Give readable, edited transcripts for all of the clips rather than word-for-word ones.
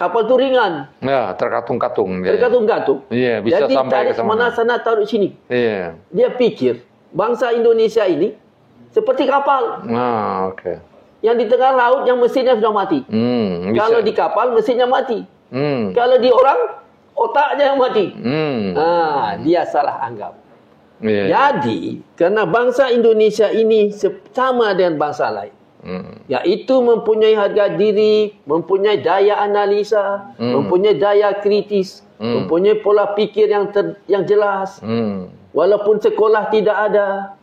Kapal itu ringan. Ya, terkatung-katung. Terkatung-katung. Iya, bisa jadi sampai tarik ke mana sana taruh sini. Iya. Dia pikir bangsa Indonesia ini seperti kapal. Nah, oke. Yang di tengah laut yang mesinnya sudah mati. Kalau di kapal mesinnya mati. Kalau di orang otaknya yang mati. Dia salah anggap. Iya. Jadi karena bangsa Indonesia ini sama dengan bangsa lain. Yaitu mempunyai harga diri, mempunyai daya analisa, mempunyai daya kritis, mempunyai pola pikir yang jelas. Walaupun sekolah tidak ada.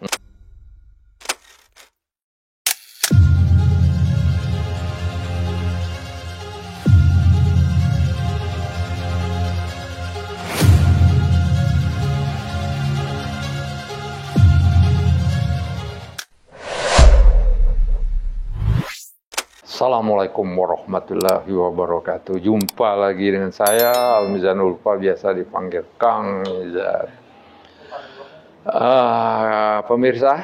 Assalamualaikum warahmatullahi wabarakatuh. Jumpa lagi dengan saya Al-Mizanul Ulfa, biasa dipanggil Kang Mizan. Pemirsa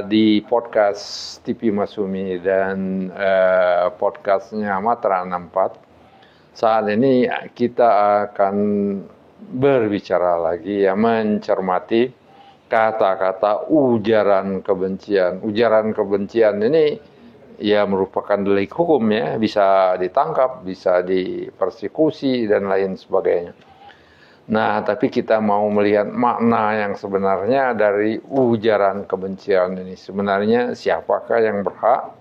di podcast TV Masumi dan podcastnya Matra 64. Saat ini kita akan berbicara lagi, mencermati kata-kata ujaran kebencian. Ujaran kebencian ini ya merupakan delik hukum, ya, bisa ditangkap, bisa dipersekusi dan lain sebagainya. Nah, tapi kita mau melihat makna yang sebenarnya dari ujaran kebencian ini. Sebenarnya siapakah yang berhak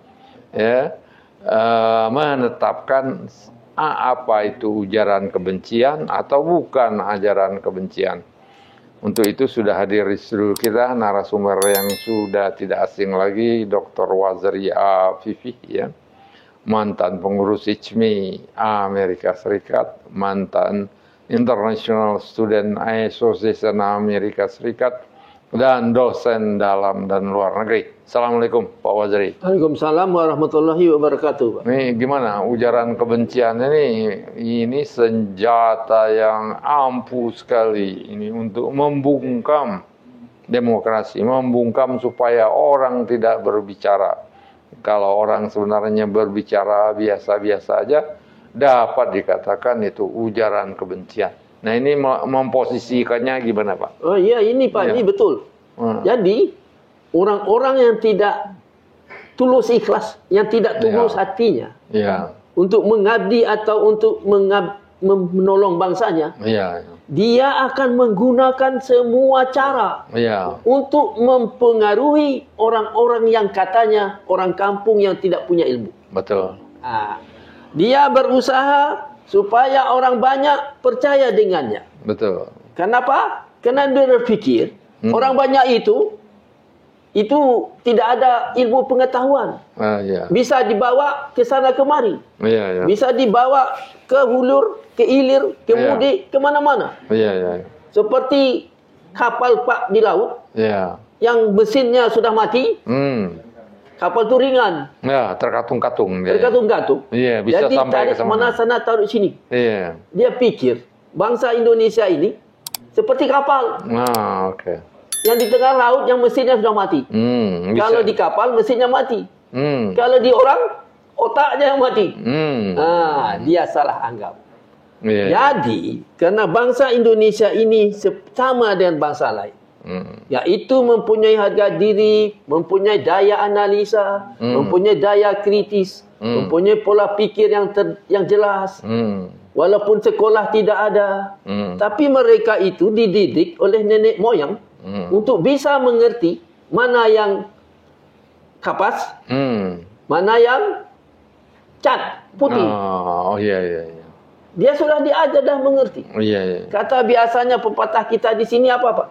menetapkan apa itu ujaran kebencian atau bukan ajaran kebencian. Untuk itu sudah hadir di studio kita narasumber yang sudah tidak asing lagi, Dr. Wazri Afifi, ya, mantan pengurus ICMI Amerika Serikat, mantan International Student Association Amerika Serikat, dan dosen dalam dan luar negeri. Assalamualaikum, Pak Wazri. Waalaikumsalam warahmatullahi wabarakatuh, Pak. Ini gimana ujaran kebencian ini senjata yang ampuh sekali ini untuk membungkam demokrasi, membungkam supaya orang tidak berbicara. Kalau orang sebenarnya berbicara biasa-biasa aja, dapat dikatakan itu ujaran kebencian. Nah, ini memposisikannya gimana, Pak? Oh iya, ini Pak, ini betul. Jadi orang-orang yang tidak tulus ikhlas, yang tidak tulus hatinya untuk mengabdi atau untuk menolong bangsanya, dia akan menggunakan semua cara untuk mempengaruhi orang-orang yang katanya orang kampung yang tidak punya ilmu. Betul. Dia berusaha supaya orang banyak percaya dengannya. Betul. Kenapa? Karena dia berpikir orang banyak itu tidak ada ilmu pengetahuan. Bisa dibawa ke sana kemari. Bisa dibawa ke hulur, ke hilir, ke mudik, kemana-mana. Seperti kapal Pak di laut yang mesinnya sudah mati. Kapal itu ringan. Ya, terkatung-katung. Terkatung-katung. Iya, bisa jadi sampai tarik mana sana taruh sini. Iya. Dia pikir bangsa Indonesia ini seperti kapal. Oke. Yang di tengah laut yang mesinnya sudah mati. Kalau di kapal mesinnya mati. Kalau di orang otaknya yang mati. Dia salah anggap. Jadi karena bangsa Indonesia ini sama dengan bangsa lain. Yaitu mempunyai harga diri, mempunyai daya analisa, mempunyai daya kritis, mempunyai pola pikir yang jelas. Walaupun sekolah tidak ada, tapi mereka itu dididik oleh nenek moyang untuk bisa mengerti mana yang kapas, mana yang cat putih. Dia sudah diajar dah mengerti. Kata biasanya pepatah kita di sini apa, Pak?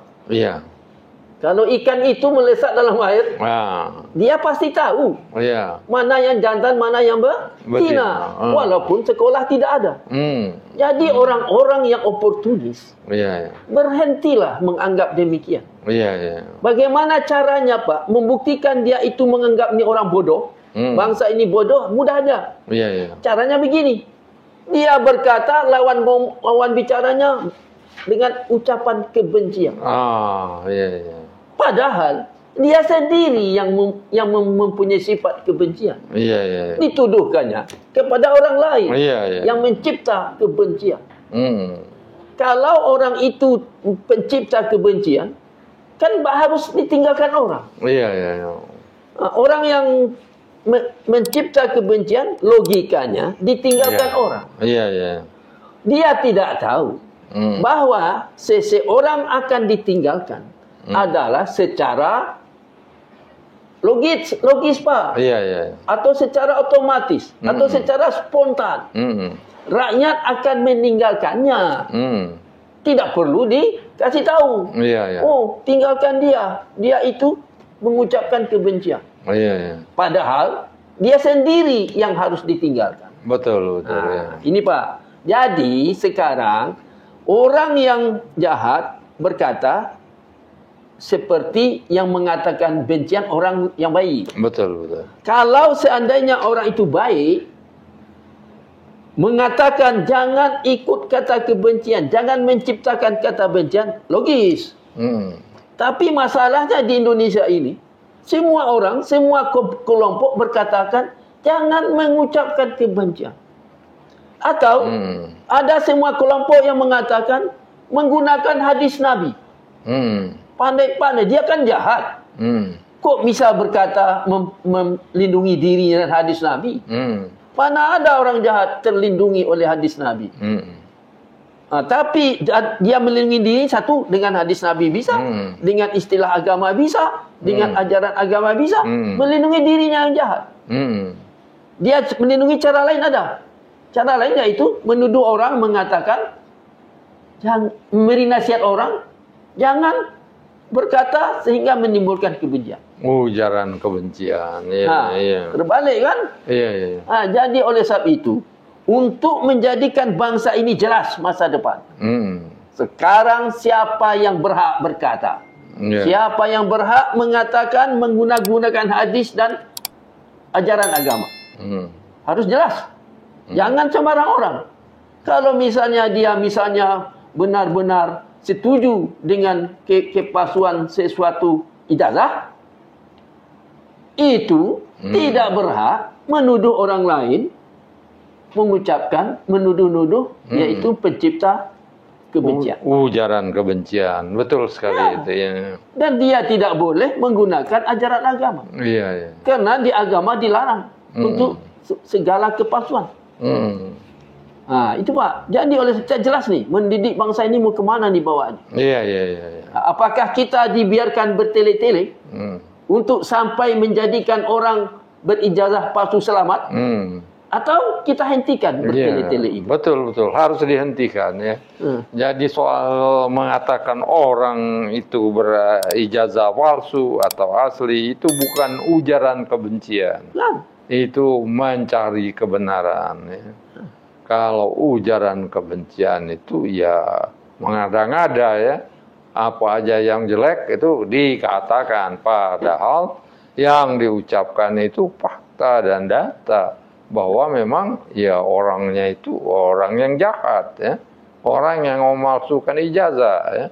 Kalau ikan itu melesat dalam air, dia pasti tahu mana yang jantan, mana yang betina. Walaupun sekolah tidak ada. Jadi orang-orang yang oportunis, berhentilah menganggap demikian. Bagaimana caranya, Pak, membuktikan dia itu menganggap ini orang bodoh, bangsa ini bodoh? Mudah aja. Caranya begini. Dia berkata lawan bicaranya dengan ucapan kebencian. Padahal dia sendiri yang mempunyai sifat kebencian. Dituduhkannya kepada orang lain yang mencipta kebencian. Kalau orang itu pencipta kebencian, kan harus ditinggalkan orang. Orang yang mencipta kebencian, logikanya ditinggalkan orang. Dia tidak tahu bahwa seseorang akan ditinggalkan adalah secara logis Pak. Atau secara otomatis, atau secara spontan. Rakyat akan meninggalkannya. Tidak perlu dikasih tahu. Oh, tinggalkan dia. Dia itu mengucapkan kebencian. Padahal dia sendiri yang harus ditinggalkan. Betul. Ini Pak. Jadi sekarang orang yang jahat berkata seperti yang mengatakan bencian orang yang baik. Betul. Kalau seandainya orang itu baik, mengatakan jangan ikut kata kebencian, jangan menciptakan kata bencian, logis. Tapi masalahnya di Indonesia ini, semua orang, semua kelompok berkatakan jangan mengucapkan kebencian. Atau ada semua kelompok yang mengatakan menggunakan hadis Nabi. Pandai-pandai, dia kan jahat. Kok bisa berkata melindungi dirinya dengan hadis Nabi? Mana ada orang jahat terlindungi oleh hadis Nabi? Tapi dia melindungi diri satu dengan hadis Nabi bisa, dengan istilah agama bisa, dengan ajaran agama bisa, melindungi dirinya yang jahat. Dia melindungi cara lain ada. Cara lain yaitu menuduh orang, mengatakan, memberi nasihat orang, jangan berkata sehingga menimbulkan kebencian. Ujaran kebencian. Terbalik kan? Jadi oleh sebab itu, untuk menjadikan bangsa ini jelas masa depan. Sekarang siapa yang berhak berkata? Siapa yang berhak mengatakan menggunakan hadis dan ajaran agama? Harus jelas. Jangan sembarang orang. Kalau misalnya dia benar-benar setuju dengan kepalsuan sesuatu ijazah, itu tidak berhak menuduh orang lain, mengucapkan, menuduh-nuduh, yaitu pencipta kebencian. Ujaran kebencian, betul sekali itu. Dan dia tidak boleh menggunakan ajaran agama. Karena di agama dilarang untuk segala kepalsuan. Itu Pak. Jadi oleh secara jelas nih, mendidik bangsa ini mau kemana nih bawanya? Apakah kita dibiarkan bertele-tele untuk sampai menjadikan orang berijazah palsu selamat? Atau kita hentikan bertele-tele ini? Betul. Harus dihentikan ya. Jadi soal mengatakan orang itu berijazah palsu atau asli itu bukan ujaran kebencian. Itu mencari kebenaran ya. Kalau ujaran kebencian itu ya mengada-ngada ya. Apa aja yang jelek itu dikatakan. Padahal yang diucapkan itu fakta dan data. Bahwa memang ya orangnya itu orang yang jahat ya. Orang yang memalsukan ijazah ya.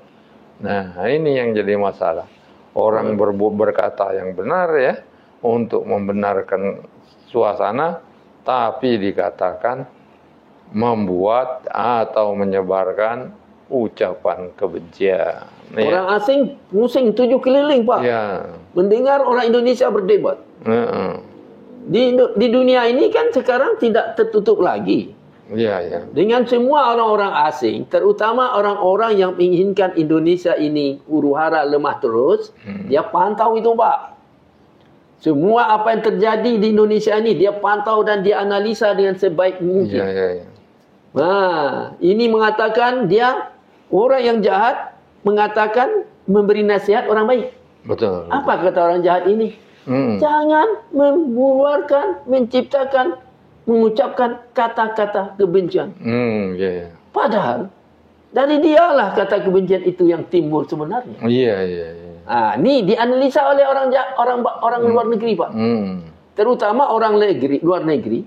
Nah ini yang jadi masalah. Orang berkata yang benar ya. Untuk membenarkan suasana. Tapi dikatakan membuat atau menyebarkan ucapan kebencian. Orang asing pusing 7 keliling Pak. Mendengar orang Indonesia berdebat. Di dunia ini kan sekarang tidak tertutup lagi. Dengan semua orang-orang asing, terutama orang-orang yang menginginkan Indonesia ini huru-hara lemah terus, dia pantau itu Pak. Semua apa yang terjadi di Indonesia ini dia pantau dan dia analisa dengan sebaik mungkin. Nah, ini mengatakan dia orang yang jahat mengatakan memberi nasihat orang baik. Betul. Apa kata orang jahat ini? Jangan mengeluarkan, menciptakan, mengucapkan kata-kata kebencian. Padahal dari dialah kata kebencian itu yang timbul sebenarnya. Ini dianalisa oleh orang luar negeri Pak. Terutama orang luar negeri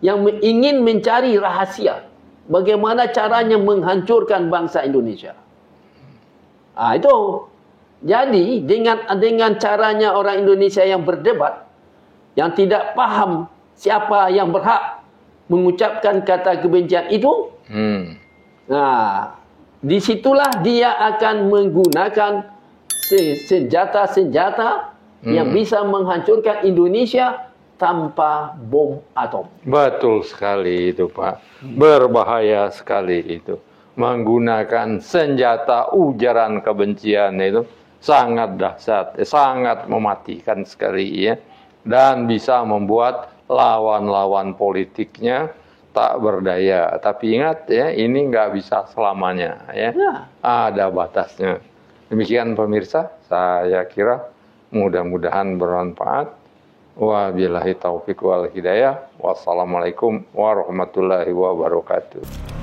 yang ingin mencari rahasia bagaimana caranya menghancurkan bangsa Indonesia. Itu Jadi dengan caranya orang Indonesia yang berdebat, yang tidak paham siapa yang berhak mengucapkan kata kebencian itu, nah, disitulah dia akan menggunakan senjata-senjata yang bisa menghancurkan Indonesia tanpa bom atom. Betul sekali itu, Pak. Berbahaya sekali itu. Menggunakan senjata ujaran kebencian itu sangat dahsyat, sangat mematikan sekali ya. Dan bisa membuat lawan-lawan politiknya tak berdaya. Tapi ingat ya, ini nggak bisa selamanya ya. Ada batasnya. Demikian pemirsa, saya kira mudah-mudahan bermanfaat. Wabillahi taufiq wal hidayah. Wassalamualaikum warahmatullahi wabarakatuh.